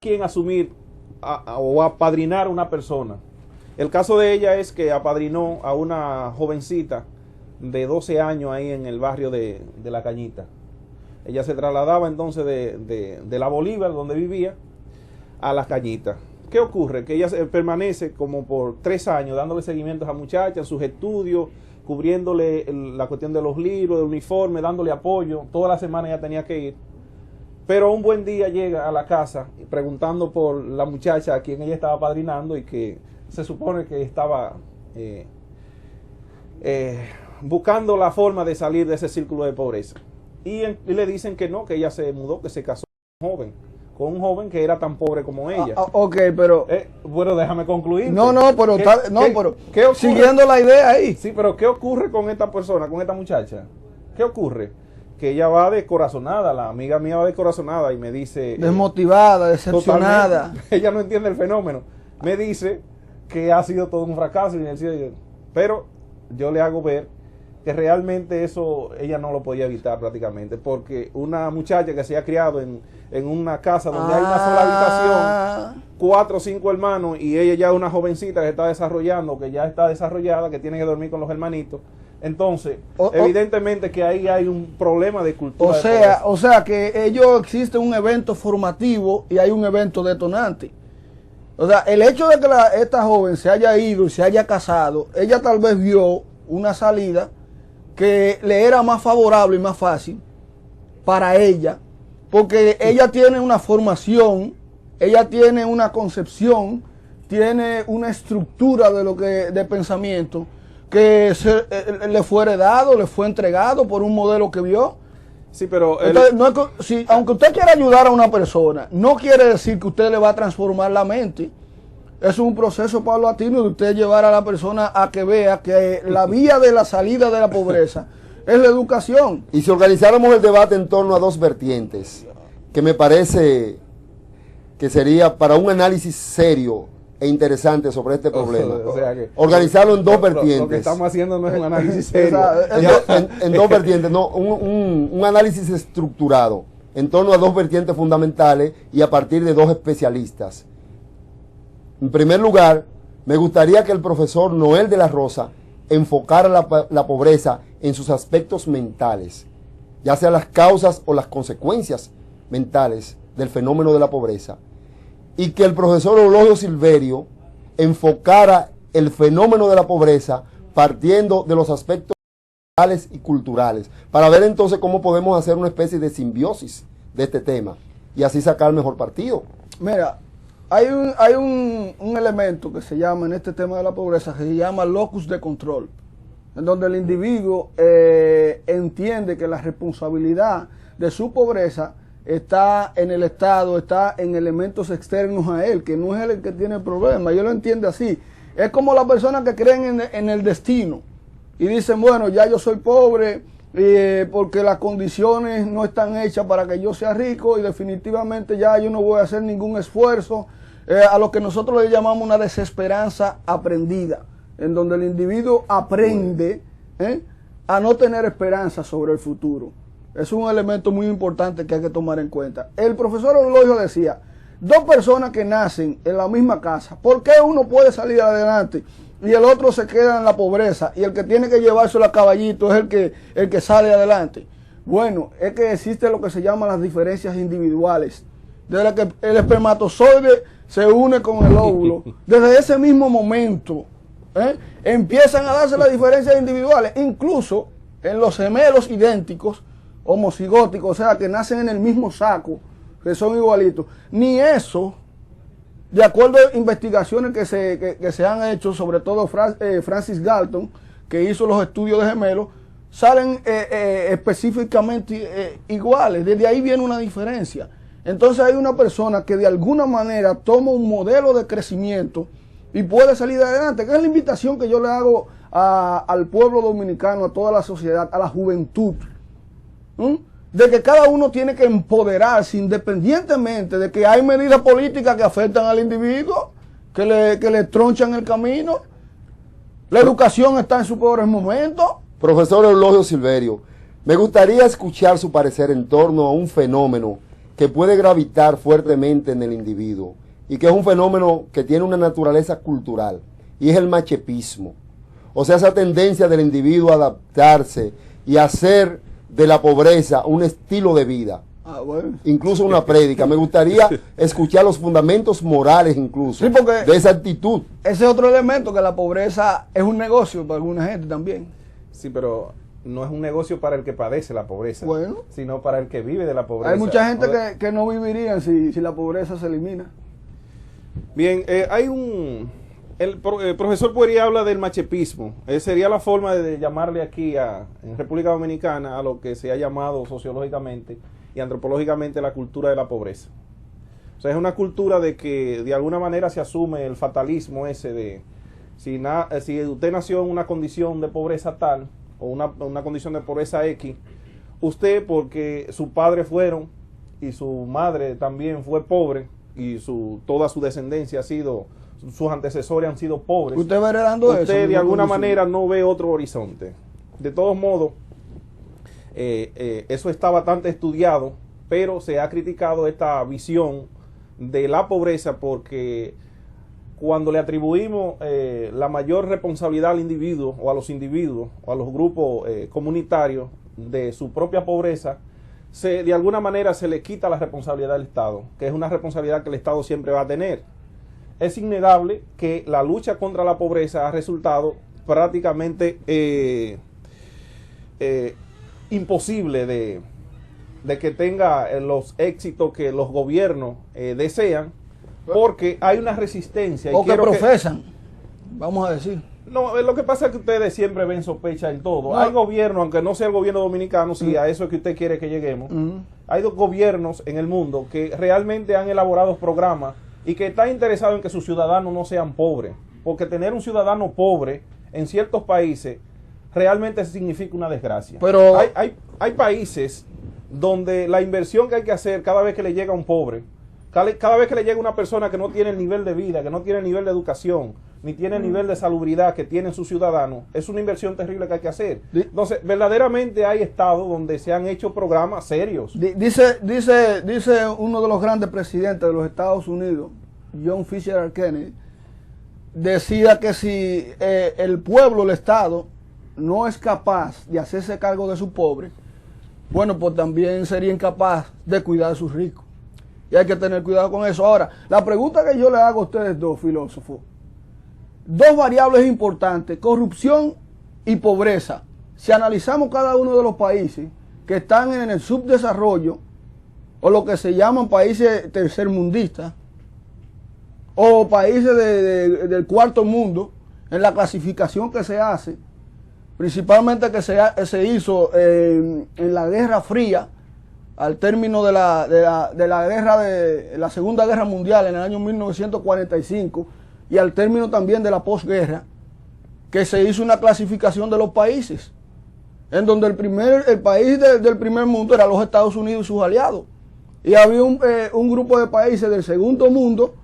quien asumir o apadrinar a una persona. El caso de ella es que apadrinó a una jovencita de 12 años ahí en el barrio de La Cañita. Ella se trasladaba entonces de la Bolívar, donde vivía, a La Cañita. ¿Qué ocurre? Que ella permanece como por 3 años dándole seguimiento a esa muchacha en sus estudios, cubriéndole la cuestión de los libros, del uniforme, dándole apoyo. Toda la semana ella tenía que ir. Pero un buen día llega a la casa preguntando por la muchacha a quien ella estaba apadrinando y que se supone que estaba buscando la forma de salir de ese círculo de pobreza. Y le dicen que no, que ella se mudó, que se casó con un joven que era tan pobre como ella. Ok, pero... bueno, déjame concluir. Pero siguiendo la idea ahí. Sí, pero ¿qué ocurre con esta persona, con esta muchacha? ¿Qué ocurre? Que ella va descorazonada, la amiga mía va descorazonada y me dice... Desmotivada, decepcionada. Ella no entiende el fenómeno. Me dice que ha sido todo un fracaso, pero yo le hago ver que realmente eso ella no lo podía evitar prácticamente, porque una muchacha que se ha criado en una casa donde hay una sola habitación, 4 o 5 hermanos, y ella ya es una jovencita que está desarrollando, que ya está desarrollada, que tiene que dormir con los hermanitos. Entonces, evidentemente que ahí hay un problema de cultura. O sea que existe un evento formativo y hay un evento detonante. O sea, el hecho de que esta joven se haya ido y se haya casado, ella tal vez vio una salida que le era más favorable y más fácil para ella, porque ella tiene una formación, ella tiene una concepción, tiene una estructura de pensamiento que le fue heredado, le fue entregado por un modelo que vio. Sí, pero entonces, aunque usted quiera ayudar a una persona, no quiere decir que usted le va a transformar la mente. Es un proceso paulatino de usted llevar a la persona a que vea que la vía de la salida de la pobreza es la educación. Y si organizáramos el debate en torno a 2 vertientes, que me parece que sería para un análisis serio e interesante sobre este problema. O sea que, organizarlo en 2 vertientes. Lo que estamos haciendo no es un análisis serio. en 2 vertientes, no, un análisis estructurado en torno a 2 vertientes fundamentales y a partir de 2 especialistas. En primer lugar, me gustaría que el profesor Noel de la Rosa enfocara la pobreza en sus aspectos mentales, ya sea las causas o las consecuencias mentales del fenómeno de la pobreza, y que el profesor Eulogio Silverio enfocara el fenómeno de la pobreza partiendo de los aspectos mentales y culturales, para ver entonces cómo podemos hacer una especie de simbiosis de este tema y así sacar el mejor partido. Mira, hay un elemento que se llama en este tema de la pobreza que se llama locus de control, en donde el individuo entiende que la responsabilidad de su pobreza está en el Estado, está en elementos externos a él, que no es él el que tiene el problema. Yo lo entiendo así. Es como las personas que creen en el destino y dicen, bueno, ya yo soy pobre porque las condiciones no están hechas para que yo sea rico y definitivamente ya yo no voy a hacer ningún esfuerzo, a lo que nosotros le llamamos una desesperanza aprendida, en donde el individuo aprende a no tener esperanza sobre el futuro. Es un elemento muy importante que hay que tomar en cuenta. El profesor Eulogio decía, 2 personas que nacen en la misma casa, ¿por qué uno puede salir adelante y el otro se queda en la pobreza y el que tiene que llevárselo a caballito es el que sale adelante? Bueno, es que existe lo que se llama las diferencias individuales. Desde que el espermatozoide se une con el óvulo, desde ese mismo momento empiezan a darse las diferencias individuales, incluso en los gemelos idénticos, homocigóticos, o sea, que nacen en el mismo saco, que son igualitos. Ni eso, de acuerdo a investigaciones que se han hecho, sobre todo Francis Galton, que hizo los estudios de gemelos, salen específicamente iguales. Desde ahí viene una diferencia. Entonces hay una persona que de alguna manera toma un modelo de crecimiento y puede salir adelante, que es la invitación que yo le hago al pueblo dominicano, a toda la sociedad, a la juventud, de que cada uno tiene que empoderarse independientemente de que hay medidas políticas que afectan al individuo, que le tronchan el camino. La educación está en su peores momentos. Profesor Eulogio Silverio, me gustaría escuchar su parecer en torno a un fenómeno que puede gravitar fuertemente en el individuo y que es un fenómeno que tiene una naturaleza cultural, y es el machepismo. O sea, esa tendencia del individuo a adaptarse y hacer de la pobreza un estilo de vida. Bueno. Incluso una prédica. Me gustaría escuchar los fundamentos morales incluso Sí, porque de esa actitud. ese es otro elemento, que la pobreza es un negocio para alguna gente también. Sí, pero no es un negocio para el que padece la pobreza, Bueno. sino para el que vive de la pobreza. Hay mucha gente ¿no? que no vivirían si la pobreza se elimina. Bien, hay el profesor Poirier habla del machepismo. Sería la forma de llamarle aquí en República Dominicana a lo que se ha llamado sociológicamente y antropológicamente la cultura de la pobreza. O sea, es una cultura de que de alguna manera se asume el fatalismo ese de si usted nació en una condición de pobreza tal o una condición de pobreza X, usted porque sus padres fueron y su madre también fue pobre y toda su descendencia sus antecesores han sido pobres. Usted va heredando eso. Usted de alguna manera no ve otro horizonte. De todos modos, eso está bastante estudiado, pero se ha criticado esta visión de la pobreza porque cuando le atribuimos la mayor responsabilidad al individuo o a los individuos o a los grupos comunitarios de su propia pobreza, de alguna manera se le quita la responsabilidad del Estado, que es una responsabilidad que el Estado siempre va a tener. Es innegable que la lucha contra la pobreza ha resultado prácticamente imposible de que tenga los éxitos que los gobiernos desean, porque hay una resistencia. O que profesan, vamos a decir. No, lo que pasa es que ustedes siempre ven sospecha en todo. No. Hay gobiernos, aunque no sea el gobierno dominicano, si a eso es que usted quiere que lleguemos, hay dos gobiernos en el mundo que realmente han elaborado programas y que están interesados en que sus ciudadanos no sean pobres. Porque tener un ciudadano pobre en ciertos países realmente significa una desgracia. Pero hay países donde la inversión que hay que hacer cada vez que le llega un pobre, cada vez que le llega una persona que no tiene el nivel de vida, que no tiene el nivel de educación, ni tiene el nivel de salubridad que tienen sus ciudadanos, es una inversión terrible que hay que hacer. Entonces, verdaderamente hay estados donde se han hecho programas serios. Dice uno de los grandes presidentes de los Estados Unidos, John Fisher Kennedy, decía que si el pueblo, el Estado, no es capaz de hacerse cargo de sus pobres, bueno, pues también sería incapaz de cuidar de sus ricos. Y hay que tener cuidado con eso. Ahora, la pregunta que yo le hago a ustedes dos, filósofos, dos variables importantes, corrupción y pobreza. Si analizamos cada uno de los países que están en el subdesarrollo, o lo que se llaman países tercermundistas, o países del cuarto mundo, en la clasificación que se hace, principalmente que se hizo en la Guerra Fría, al término de la Segunda Guerra Mundial en el año 1945 y al término también de la posguerra, que se hizo una clasificación de los países, en donde el país del primer mundo era los Estados Unidos y sus aliados, y había un grupo de países del segundo mundo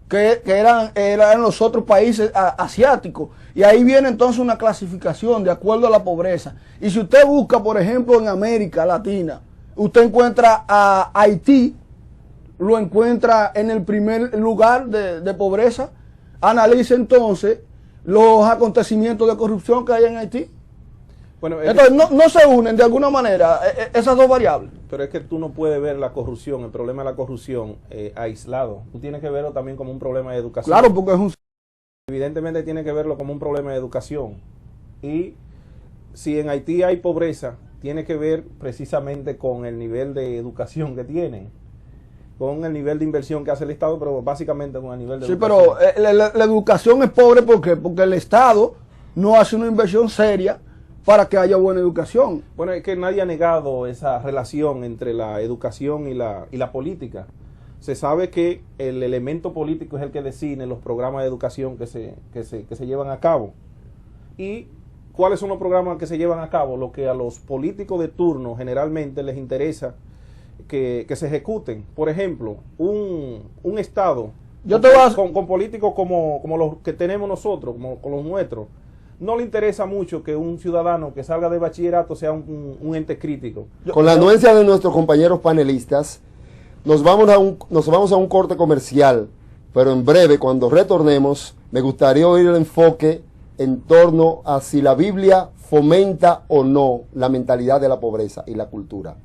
que eran los otros países asiáticos, y ahí viene entonces una clasificación de acuerdo a la pobreza. Y si usted busca, por ejemplo, en América Latina, usted encuentra a Haití, lo encuentra en el primer lugar de pobreza. Analice entonces los acontecimientos de corrupción que hay en Haití. Bueno, entonces no se unen de alguna manera esas dos variables. Pero es que tú no puedes ver la corrupción, el problema de la corrupción aislado. Tú tienes que verlo también como un problema de educación. Claro, porque es un... Evidentemente tiene que verlo como un problema de educación. Y si en Haití hay pobreza, tiene que ver precisamente con el nivel de educación que tienen, con el nivel de inversión que hace el Estado, pero básicamente con el nivel de educación. Sí, pero la educación es pobre porque el Estado no hace una inversión seria para que haya buena educación. Bueno, es que nadie ha negado esa relación entre la educación y la política. Se sabe que el elemento político es el que define los programas de educación que se llevan a cabo. ¿Y cuáles son los programas que se llevan a cabo? Lo que a los políticos de turno generalmente les interesa que se ejecuten. Por ejemplo, un Estado con políticos como los que tenemos nosotros, como con los nuestros, no le interesa mucho que un ciudadano que salga de bachillerato sea un ente crítico. Con la anuencia de nuestros compañeros panelistas, nos vamos a un corte comercial, pero en breve, cuando retornemos, me gustaría oír el enfoque en torno a si la Biblia fomenta o no la mentalidad de la pobreza y la cultura.